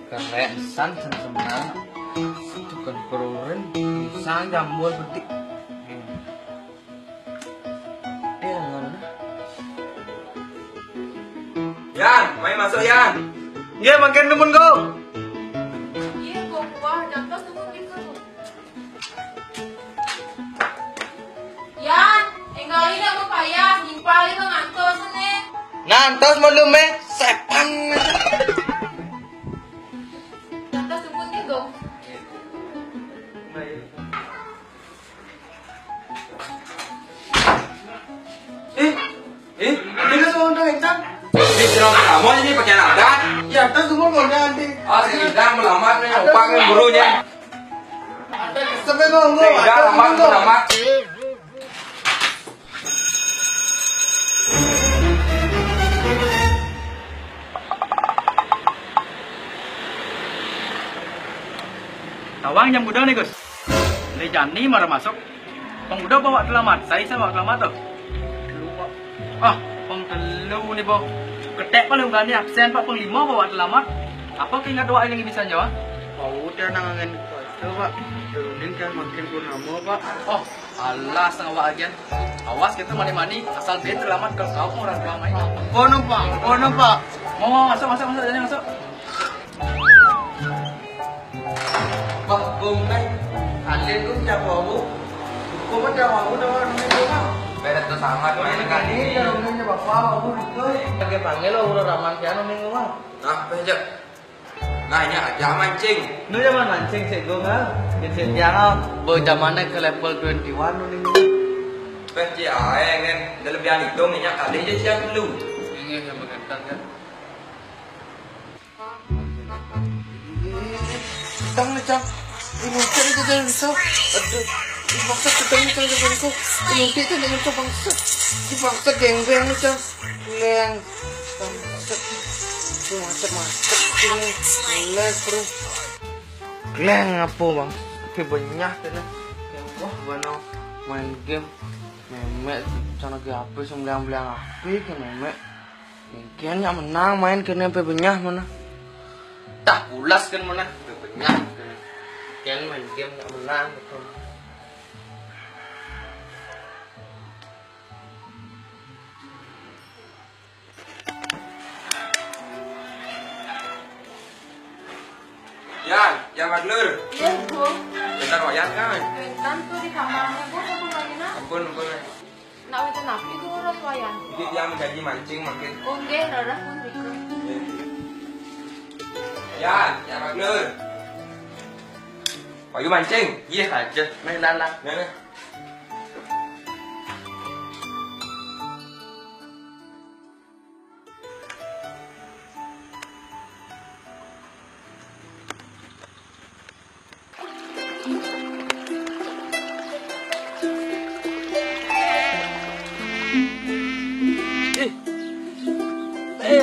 Karena san sebenarnya itu kan peroren sang jambul betik. Dia ngomong. Yan, may masuk Yan. Iya, makin temen kau. Iya, kok wah, jangan tunggu gitu. Yan, enggak ini aku payah, nyimpal itu ngantos nih. Nantos malume sepang. Jangan tunggu gitu. Ini kan semua udah encang. Ini cerong kamu ini pakai nada. Ya, terus semua mau nanti. Oh, sedang melamar nih, opang gurunya. Sampai nunggu. Sedang melamar. Tawang jam gudang nih Gus. Lejani marah masuk. Pang gudang bawa kelamat. Saya bawa kelamat tuh. Lupa. Ah, pang telu nih boh. Ketek paling berani absen Pak Panglima bawa kelamat. Apa keingat doa yang bisa jawab? Mau udah nangangan itu Pak. Turunin kan makin purnama Pak. Oh, alah setengah bagian. Awas kita mani-mani asal dia selamat kalau kau orang tua main. Kono Pak. Mau masuk jangan masuk. Pak, bungkai. Alin pun jawab. Kau pun jawab udah orang itu Pak. Beda tuh sangat main kan. Ini jarumnya bapak aku itu. Pakai panggil lo udah raman piano minggu Pak. Nah, beja. Nah, ini aja mancing. Nu zaman mancing sih gue nggak. Jadi piano. Bawa zamannya ke level 21 nih. Beja aja kan. Dalam biang itu minyak kali aja siang dulu. Ini yang mengentan kan. Tang nih cang. Ini mungkin itu jangan bisa. Aduh. Dipaksa ketemu cang jangan bisa. Ini mungkin itu jangan bisa bangsa. Dipaksa geng-geng nih cang. Geng. Bangsa. Macet. Ini. Lek bro. Geng apa bang? Tapi banyak kan. Wah bano main game. Memek cana ke HP sembilan HP ke memek. Mungkin yang menang main kena sampai banyak mana. Tak pulas kan mana. Banyak. Kan main game yang menang betul. Yan, yang maglur. Iya, Bu. Bentar wayan kan. Kan tuh di kamarnya, Bu, aku lagi nak. Ampun. Nak itu napi itu orang tuayan. Dia yang menjadi mancing makin. Oh, nggih, rarah pun rika. Yan, yang maglur. Payu mancing. Iya aja main lalang. Nah.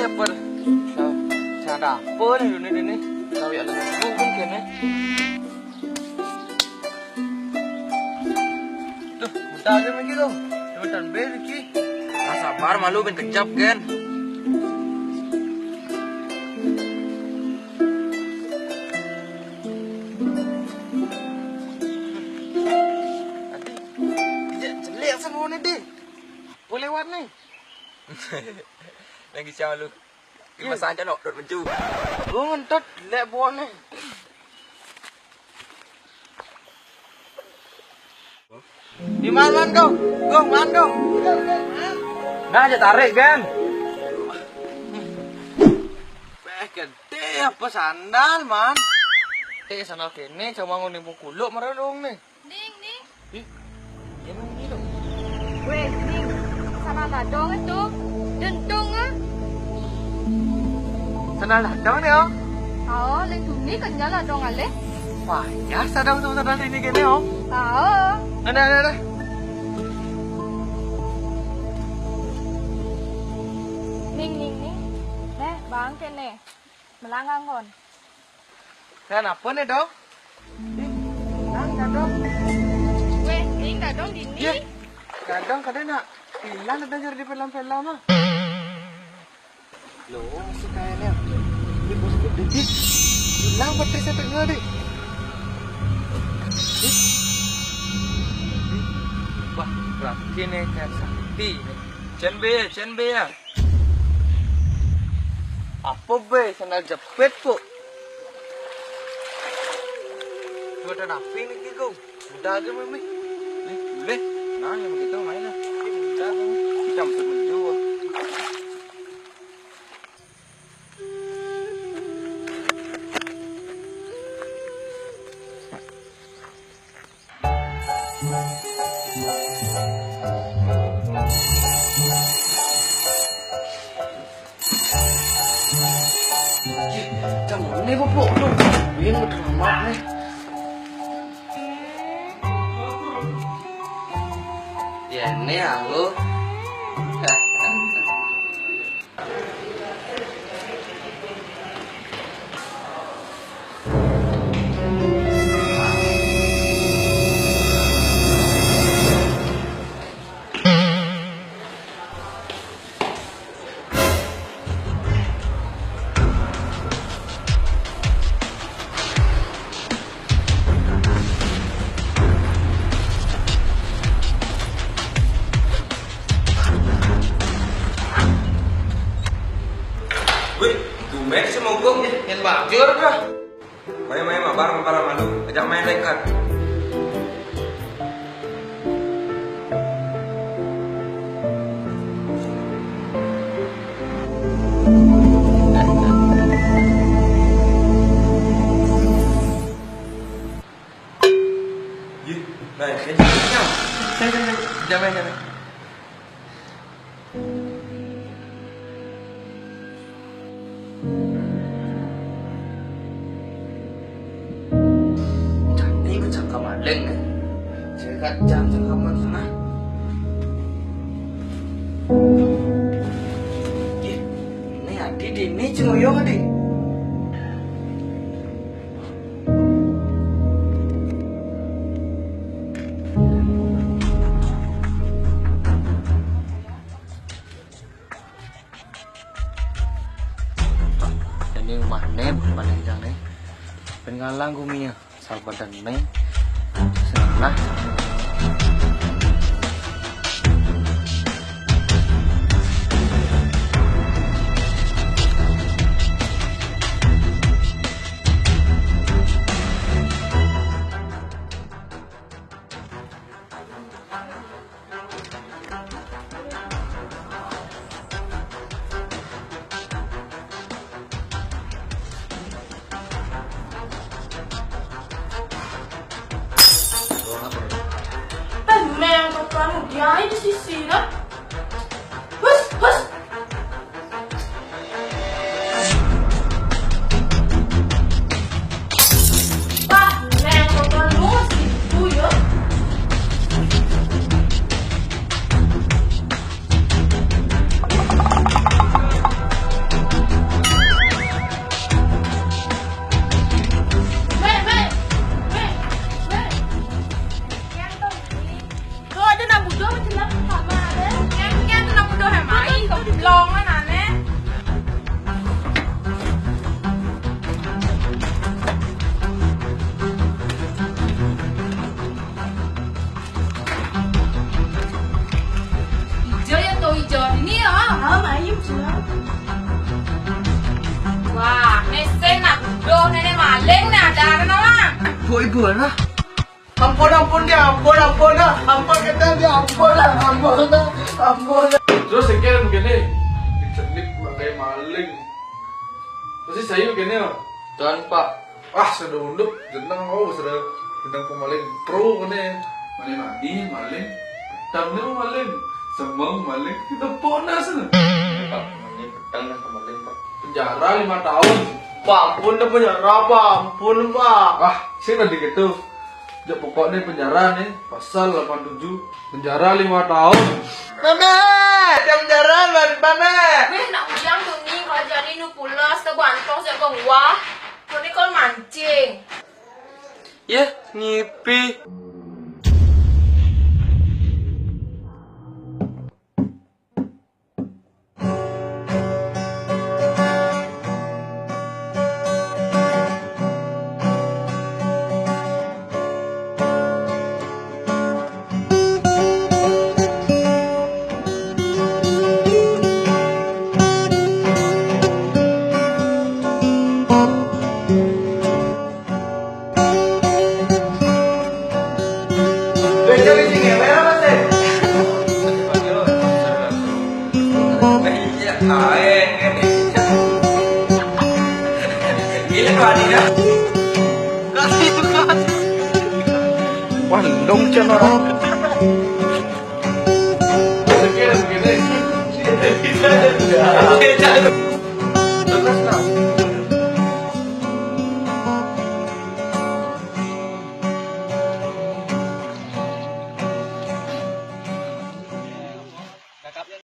Per. Cara apa nih ini? Kau ya lah. Mungkin kene. Tuh, bentar aja begitu. Bentar beriki. Nah, sabar malu ben kejap kan. Jelek semua nih deh. Boleh lewat nih. Lagi siapa lu? Kimasan jangan dot mencu. Gue ngentot jelek buah nih. Di mana kau? Gong, mana kau? Nah, aja tarik kan. Gede apa sandal man? Sandal kene cuma nguning kuluk merelung nih. Ning. Ya ini dong. Weh, Ning. Sama ladong itu. Dentung ah. Sandal ladang nih oh. Oo, lên thùng ní cần nhớ là dong aleh. Wah, ya sadang tuh sandal ini kene oh. Oo. Ada. Ning. Nè, báng cái nè. Mà lang ngon. Kenapa nih dong? Hilang gadong. Weh, ning dah dong di ni. Gadong kadang nak hilang ada jadi di film-film mah. Loh, si kayaknya ini bos gede. Hilang baterai saya tengah deh. Wah, berarti nih kayak sakti. Chen be ya. Apa be? Sandal jepit po. Dua dan api nih kiko. Udah aja mami. Boleh. Nah, yang begitu main lah. Udah kan. Campur menjual. Chẳng này bố bộ đâu. Biến một thằng mặt này. Ini aku. Wih, tumben sih mogok ya. Yang bajur kah? Main mah bareng malu. Ajak main lekat. Này, cái gì nhau? Jangan. Ini ku cakap maling kan? Cakap jam cakap mana? Ini adi di ini cuyo adi. Ini rumah nem paling jang nih. Pengalang gumia sahabat dan neng. Senang. Mel, kamu dia di sisi lah. Hus. Pak, Mel, kamu situ ya. Mel. Thôi đứa nào buổi tối mới thì lắm thoải mái đấy. Em đứa nào buổi tối thoải mái không lo nữa nè nè. Hijau ya tuh hijau ini ya. Mày giúp chưa? Wah, nesen nak do nenek maling nak ada kenapa? Ibu lah. Ampun dia, ampun dah. Ampun kata dia, ampun dah. Terus sekian begini, dicenik pakai maling. Pasti saya begini ya. Dan Pak, Sudah unduk, jenang sudah jenang pemaling pro kene. Maling mandi, maling. Tamnya maling, semang maling. Kita ponas. Pak, ini pedang dan kemarin Pak. Penjara 5 tahun. Pak, ampun dah penjara Pak, ampun Pak. Sih tadi gitu. Ya pokoknya penjara nih, pasal 87, penjara 5 tahun. Nenek, jam jaran mana? Weh nak ujang tuh nih kalau jadi nu pulas ke bantong saya ke wah. Kau ni kon mancing. Ya, ngipi. Wah, dong cen orang. Begini. Terus,